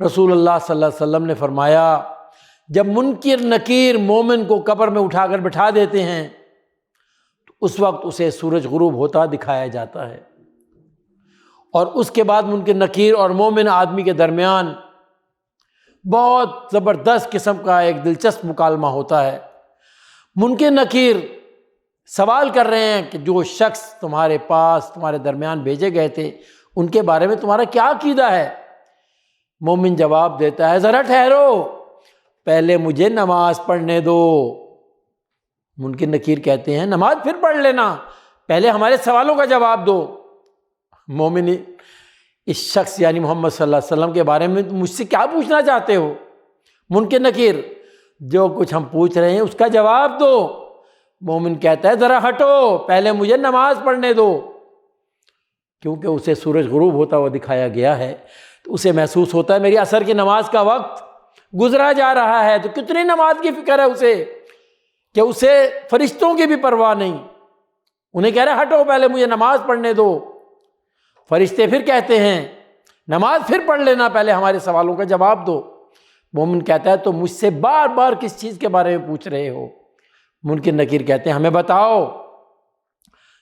رسول اللہ صلی اللہ علیہ وسلم نے فرمایا جب منکر نکیر مومن کو قبر میں اٹھا کر بٹھا دیتے ہیں تو اس وقت اسے سورج غروب ہوتا دکھایا جاتا ہے، اور اس کے بعد منکر نکیر اور مومن آدمی کے درمیان بہت زبردست قسم کا ایک دلچسپ مکالمہ ہوتا ہے۔ منکر نکیر سوال کر رہے ہیں کہ جو شخص تمہارے پاس تمہارے درمیان بھیجے گئے تھے ان کے بارے میں تمہارا کیا عقیدہ ہے؟ مومن جواب دیتا ہے ذرا ٹھہرو، پہلے مجھے نماز پڑھنے دو۔ منکر نکیر کہتے ہیں نماز پھر پڑھ لینا، پہلے ہمارے سوالوں کا جواب دو۔ مومن اس شخص یعنی محمد صلی اللہ علیہ وسلم کے بارے میں مجھ سے کیا پوچھنا چاہتے ہو؟ منکر نکیر جو کچھ ہم پوچھ رہے ہیں اس کا جواب دو۔ مومن کہتا ہے ذرا ہٹو، پہلے مجھے نماز پڑھنے دو۔ کیونکہ اسے سورج غروب ہوتا ہوا دکھایا گیا ہے تو اسے محسوس ہوتا ہے میری عصر کی نماز کا وقت گزرا جا رہا ہے، تو کتنی نماز کی فکر ہے اسے کہ اسے فرشتوں کی بھی پرواہ نہیں۔ انہیں کہہ رہا ہٹو، پہلے مجھے نماز پڑھنے دو۔ فرشتے پھر کہتے ہیں نماز پھر پڑھ لینا، پہلے ہمارے سوالوں کا جواب دو۔ مومن کہتا ہے تو مجھ سے بار بار کس چیز کے بارے میں پوچھ رہے ہو؟ منکر نکیر کہتے ہیں ہمیں بتاؤ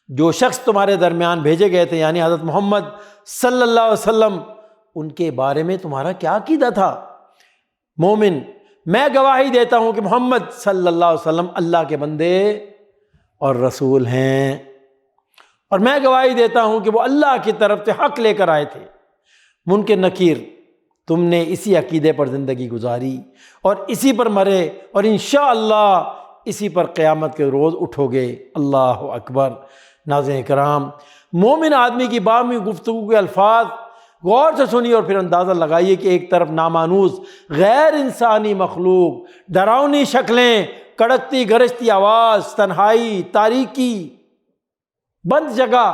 جو شخص تمہارے درمیان بھیجے گئے تھے یعنی حضرت محمد صلی اللہ علیہ وسلم، ان کے بارے میں تمہارا کیا عقیدہ تھا؟ مومن میں گواہی دیتا ہوں کہ محمد صلی اللہ علیہ وسلم اللہ کے بندے اور رسول ہیں، اور میں گواہی دیتا ہوں کہ وہ اللہ کی طرف سے حق لے کر آئے تھے۔ منکر نکیر تم نے اسی عقیدے پر زندگی گزاری اور اسی پر مرے، اور انشاءاللہ اسی پر قیامت کے روز اٹھو گے۔ اللہ اکبر۔ ناظرین کرام، مومن آدمی کی باہمی گفتگو کے الفاظ غور سے سنیے اور پھر اندازہ لگائیے کہ ایک طرف نامانوس غیر انسانی مخلوق، ڈراؤنی شکلیں، کڑکتی گرجتی آواز، تنہائی، تاریکی، بند جگہ،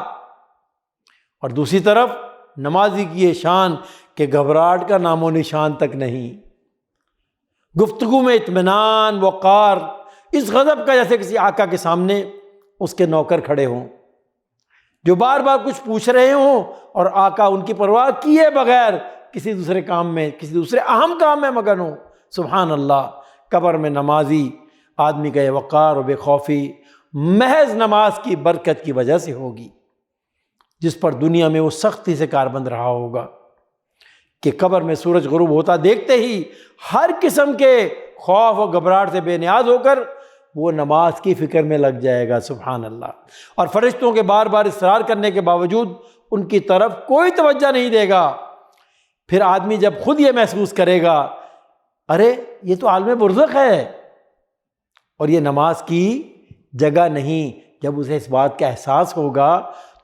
اور دوسری طرف نمازی کی یہ شان کہ گھبراہٹ کا نام و نشان تک نہیں، گفتگو میں اطمینان، وقار، اس غضب کا جیسے کسی آقا کے سامنے اس کے نوکر کھڑے ہوں جو بار بار کچھ پوچھ رہے ہوں اور آقا ان کی پرواہ کیے بغیر کسی دوسرے کام میں، کسی دوسرے اہم کام میں مگن ہوں۔ سبحان اللہ۔ قبر میں نمازی آدمی کا یہ وقار و بے خوفی محض نماز کی برکت کی وجہ سے ہوگی، جس پر دنیا میں وہ سختی سے کاربند رہا ہوگا کہ قبر میں سورج غروب ہوتا دیکھتے ہی ہر قسم کے خوف و گھبراہٹ سے بے نیاز ہو کر وہ نماز کی فکر میں لگ جائے گا۔ سبحان اللہ۔ اور فرشتوں کے بار بار اصرار کرنے کے باوجود ان کی طرف کوئی توجہ نہیں دے گا۔ پھر آدمی جب خود یہ محسوس کرے گا ارے یہ تو عالم برزخ ہے اور یہ نماز کی جگہ نہیں، جب اسے اس بات کا احساس ہوگا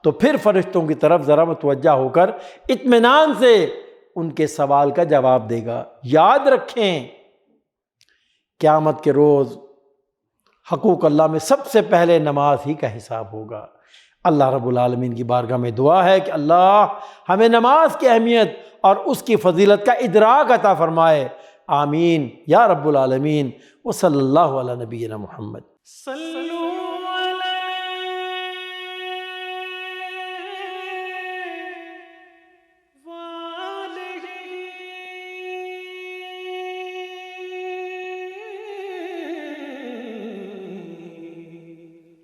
تو پھر فرشتوں کی طرف ذرا متوجہ ہو کر اطمینان سے ان کے سوال کا جواب دے گا۔ یاد رکھیں قیامت کے روز حقوق اللہ میں سب سے پہلے نماز ہی کا حساب ہوگا۔ اللہ رب العالمین کی بارگاہ میں دعا ہے کہ اللہ ہمیں نماز کی اہمیت اور اس کی فضیلت کا ادراک عطا فرمائے۔ آمین یا رب العالمین۔ وصلی اللہ علی نبینا محمد۔